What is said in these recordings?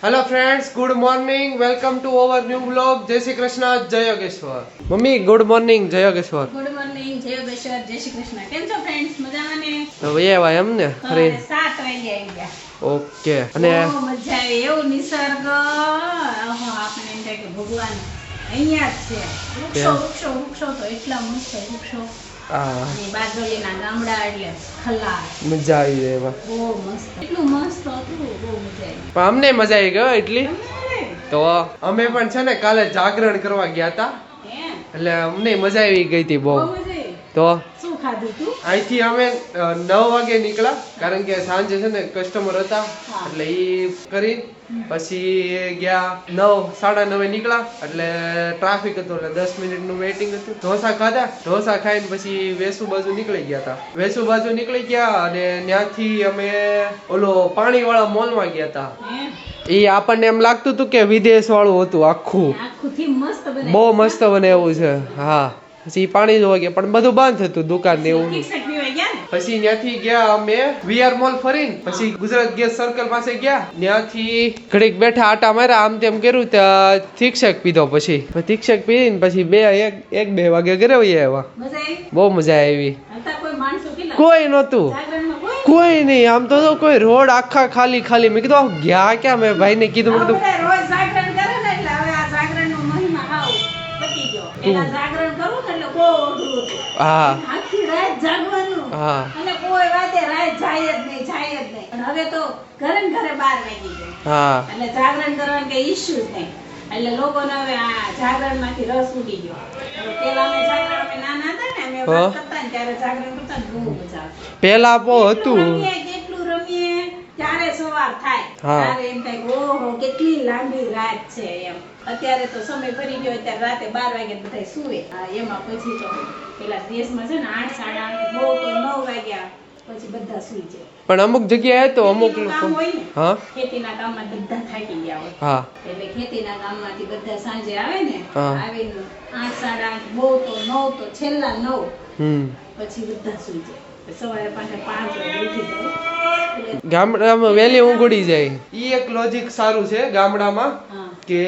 Hello friends, good morning, welcome to our new blog. जय श्री कृष्ण, जय Yogeshwar. Mummy good morning, जय Yogeshwar. Good morning, जय योगेश्वर, जय श्री कृष्ण। કેમ છો ફ્રેન્ડ્સ? મજામાં ને? તો ભાઈ એમ ને ફરી 7 વાગે આવી ગયા. ઓકે અને બહુ મજા આવી. એવું નિસર્ગ આપણે એમ થાય કે ભગવાન અહીંયા જ છે. વૃક્ષો તો એટલા મસ્ત વૃક્ષો. અને બાજુલીના ગામડા એટલે ખલ્લાસ. મજા આવી જાય એમાં. બહુ મસ્ત, એટલું મસ્ત હતું, બહુ મજા આવી. પણ અમને મજા આવી ગયો એટલી. તો અમે પણ છે ને કાલે જાગરણ કરવા ગયા હતા, એટલે અમને મજા આવી ગઈ હતી બહુ. તો શું ખાધું તું? અહીંથી અમે 9 વાગે નીકળ્યા, કારણ કે સાંજે છે ને કસ્ટમર હતા, એટલે ઈ કરી પછી ગયા 9:30 નીકળ્યા, એટલે ટ્રાફિક હતું એટલે 10 મિનિટનું વેઇટિંગ હતું. ઢોસા ખાધા, ઢોસા ખાઈને પછી વેસુ બાજુ નીકળી ગયા હતા. વેસુ બાજુ નીકળી ગયા અને ત્યાંથી અમે ઓલો પાણી વાળા મોલમાં ગયા હતા. ઈ આપણને એમ લાગતું હતું કે વિદેશ વાળું હતું આખું, બહુ મસ્ત બને એવું છે. હા, પછી પાણી જોવા ગયા પણ બધું બંધ હતું, દુકાન ને એવું. પછી ત્યાંથી ગયા અમે વીઆર મોલ ફરીને પછી ગુજરાત ગેસ સર્કલ પાસે ગયા. ત્યાંથી ઘડીક બેઠા, આટા માર્યા, આમ તેમ કર્યું, ત્યાં થિક્ષક પીધો. પછી થિક્ષક પીને પછી 2 વાગે ઘરે આવ્યા. બહુ મજા આવી. કોઈ નતું, કોઈ નહીં. આમ તો કોઈ રોડ આખા ખાલી ખાલી. મેં કીધું ગયા ક્યાં? મેં ભાઈ ને કીધું, મેં કીધું હા હા હવે તો ઘરે ને ઘરે 12 વાગી જાય. હા, એટલે જાગરણ કરવાનું કઈ ઇશ્યુ જ નહીં. એટલે લોકોને હવે આ જાગરણ માંથી રસ ઉડી ગયો. પેલા અમે જાગરણ, અમે નાના હતા ને, અમે વાત કરતા ને ત્યારે જાગરણ કરતા ને બહુ મજા આવતી. પેલા બહુ હતું, કેટલું રમીએ, ત્યારે સવાર થાય ત્યારે એમ થાય ઓહો કેટલી લાંબી રાત છે એમ. અત્યારે તો સમય ફરી ગયો, અત્યારે રાતે 12 વાગે બધા સુવે. એમાં પછી તો પેલા દેશમાં છે ને 8, 8:30, બહુ તો 9 વાગ્યા પછી બધા સુઈ જાય. પણ અમુક જગ્યાએ તો અમુક લોકો ખેતીના કામમાં બધા થાકી ગયા હોય. હા, એટલે ખેતીના કામમાંથી બધા સાંજે આવે ને, આવીને 8, 8:30, બહુ તો 9, તો છેલ્લા 9 પછી બધા સુઈ જાય. સવારે પાછા 5 વાગે ઉઠી જાય. ગામડામાં વહેલી ઊંઘ ઉડી જાય. ઈ એક લોજિક સારું છે ગામડામાં કે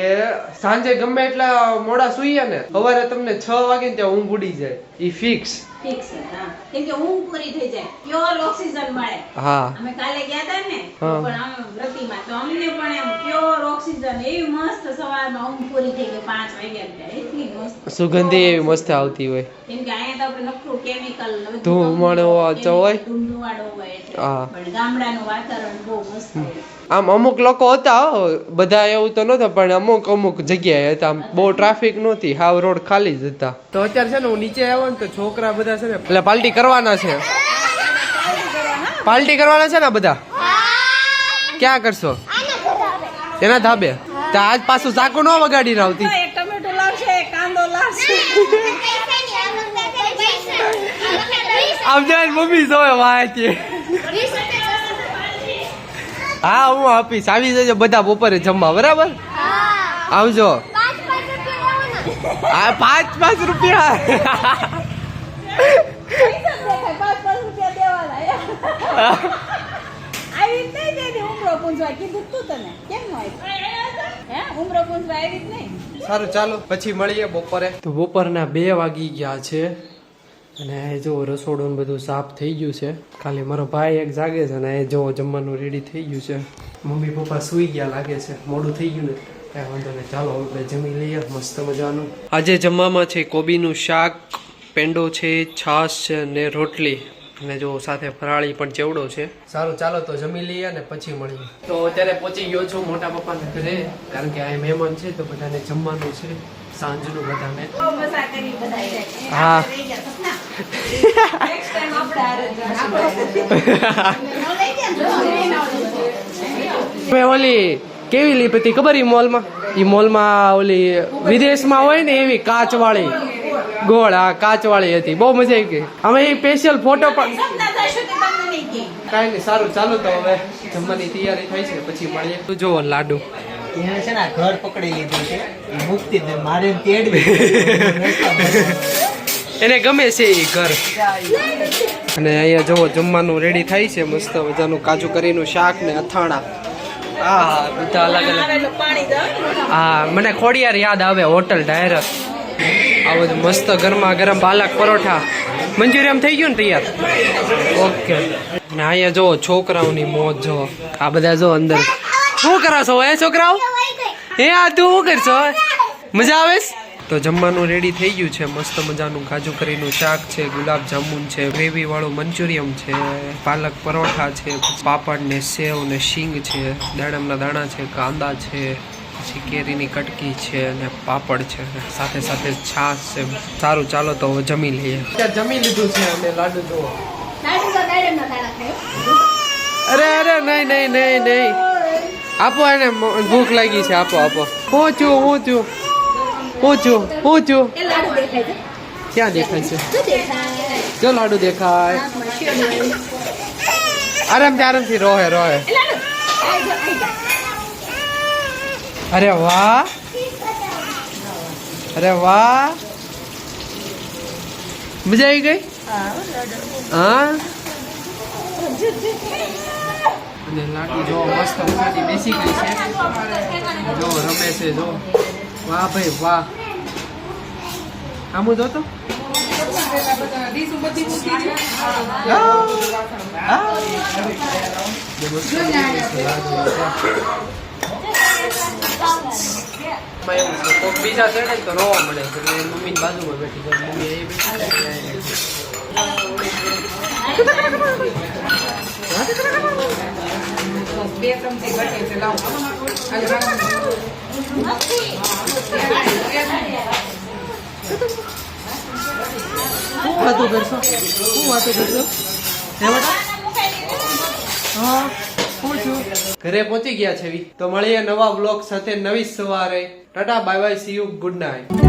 સાંજે ગમે એટલા મોડા સુઈએ ને, સવારે તમને 6 વાગે ત્યાં ઊંઘ ઉડી જાય. ઈ ફિક્સ. હા, કેમ કે ઊંઘ પૂરી થઈ જાય, પ્યોર ઓક્સિજન મળે. હા, અમે કાલે ગયા હતા ને પણ આમ વ્રતિમાં, તો અમને પણ એમ પ્યોર ઓક્સિજન એવી મસ્ત સવારમાં ઊંઘ પૂરી થઈ ગઈ 5 વાગ્યા. એટલી મસ્ત સુગંધી એવી મસ્ત આવતી હોય. કેમ કે અહીંયા તો આપણે નકરું કેમિકલ ધુમાડો હોય, ધુમાડો હોય એટલે. પણ ગામડાનું વાતાવરણ બહુ મસ્ત હોય. આમ અમુક લોકો હતા, બધા એવું તો નહોતા, પણ અમુક જગ્યાએ હતા. બહુ ટ્રાફિક નહોતી, હાવ રોડ ખાલી જ હતા. તો અત્યારે છે ને હું નીચે આવ્યો ને તો છોકરા બધા છે ને એટલે પાર્ટી કરવાના છે. પાર્ટી કરવાના છે ને બધા. ક્યાં કરશો? એના ધાબે. તો આજ પાછું ચાકુ ન વગાડીને આવતી. એક ટમેટો લાવશે, એક કાંદો લાવશે. આમ જાય મમ્મી જોવે વાંચે. હા, હું આપીશ. આવી જજો બધા બપોરે જમવા, બરાબર? આવજો. 5 રૂપિયા. સારું, ચાલો પછી મળીએ બપોરે. તો બપોરના 2 વાગી ગયા છે અને જો રસોડું બધું સાફ થઈ ગયું છે. ખાલી મારો ભાઈ એક જાગે છે અને જો જમવાનું રેડી થઈ ગયું છે. મમ્મી પપ્પા સુઈ ગયા લાગે છે, મોડું થઈ ગયું ને કાંઈ વાંધો નહીં. ચાલો આપણે જમી લઈએ મસ્ત મજાનું. આજે જમવામાં છે કોબીનું શાક, પેંડો છે, છાશ છે અને રોટલી, અને જો સાથે ફરાળી પણ ચેવડો છે. સારું, ચાલો તો જમી લઈએ અને પછી મળીએ. તો અત્યારે પહોંચી ગયો છું મોટા પપ્પાના ઘરે, કારણ કે આ મહેમાન છે તો બધાને જમવાનું છે સાંજનું બધાને. હા, મેં ઓલી કેવી લી હતી ખબર? ઈ મોલમાં ઓલી વિદેશમાં હોય ને એવી કાચવાળી ગોળ. હા, કાચવાળી હતી, બહુ મજા આવી ગઈ. અમે એ સ્પેશિયલ ફોટો પણ કાંઈ નહીં. સારું, ચાલો તો હવે જમવાની તૈયારી થાય છે, પછી મળીએ. તું જો લાડુ એને છે ને ઘર પકડી લીધું છે, મુક્તિ મારે તેડવી. એને ગમે છે એ ઘર. અને અહીંયા જુઓ જમવાનું રેડી થાય છે, મસ્ત મજાનું કાજુ કરીનું શાક ને અથાણા. હા બધા અલગ અલગ. આવે તો પાણી દો. હા મને ખોડિયાર યાદ આવે, હોટલ ડાયરેક્ટ. આ બધું મસ્ત ગરમા ગરમ પાલક પરોઠા મંચુરિયમ થઈ ગયું ને તૈયાર. ઓકે. ને અહીંયા જો છોકરાઓની મોજ જો, આ બધા જો અંદર શું કરો છો એ છોકરાઓ? હે આ તું શું કરશો? મજા આવે છે? તો જમવાનું રેડી થઈ ગયું છે. મસ્ત મજાનું કાજુ કરીનું શાક છે, ગુલાબ જામુન છે, ગ્રેવી વાળું મંચુરિયમ છે, પાલક પરોઠા છે, પાપડ ને સેવ ને શીંગ છે, દાડમના દાણા છે, કાંદા છે, પછી કેરીની કટકી છે અને પાપડ છે, સાથે સાથે છાશ છે. સારું ચાલો તો હવે જમી લઈએ. જમી લીધું છે અને લાડુ જો. અરે અરે નહીં નહીં નહીં નહીં, આપો એને, ભૂખ લાગી છે, આપો આપો. હું છું એ લાડુ દેખાય છે. ક્યાં દેખાય છે? શું દેખાય? જો લાડુ દેખાય. હાથમાં શેરડી હોય. આરામથી આરામથી રોહે રોહે. એ લાડુ આઈ જા, આઈ જા. અરે વાહ, અરે વાહ, મજા આવી ગઈ. હા અને લાડુ જો મસ્ત મજાની બેસી ગઈ છે. જો રમે છે જો. વાહ ભાઈ વાહ. આમું જો તો. બીજા ચડે તો રોવા મળે, એટલે મમ્મી બાજુમાં બેઠી જાય. મમ્મી અહીં વાતો કરશો? શું વાતો કરશો? હા હું છું. ઘરે પહોંચી ગયા છે. તો મળીએ નવા બ્લોગ સાથે નવી સવારે. Tata bye bye, C you, good night.